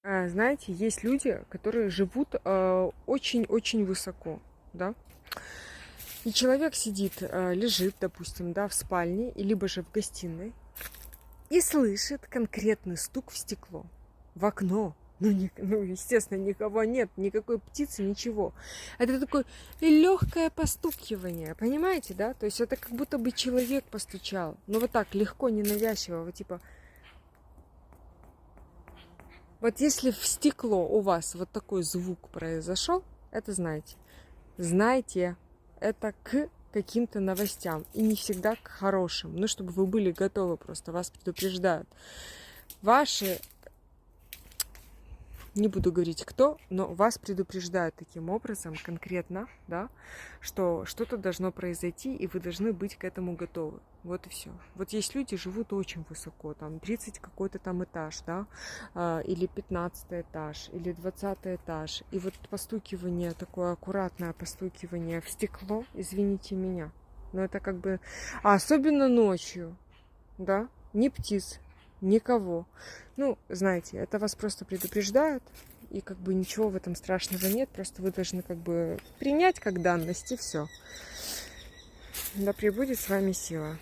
Знаете, есть люди, которые живут очень-очень высоко, да. И человек сидит, лежит, допустим, да, в спальне, либо же в гостиной, и слышит конкретный стук в стекло, в окно. Ну, естественно, никого нет, никакой птицы, ничего. Это такое легкое постукивание, понимаете, да? То есть это как будто бы человек постучал. Но вот так, легко, ненавязчиво, вот типа... Вот если в стекло у вас вот такой звук произошел, это знаете. Знайте, это к каким-то новостям. И не всегда к хорошим. Ну, чтобы вы были готовы, просто вас предупреждают. Ваши, не буду говорить кто, но вас предупреждают таким образом конкретно, да, что что-то должно произойти, и вы должны быть к этому готовы. Вот и все. Вот есть люди, живут очень высоко, там 30 какой-то там этаж, да, или 15 этаж, или 20 этаж. И вот постукивание, такое аккуратное постукивание в стекло, извините меня, но это как бы... А особенно ночью, да, ни птиц, никого. Ну, знаете, это вас просто предупреждают, и как бы ничего в этом страшного нет, просто вы должны как бы принять как данность, и все. Да пребудет с вами сила.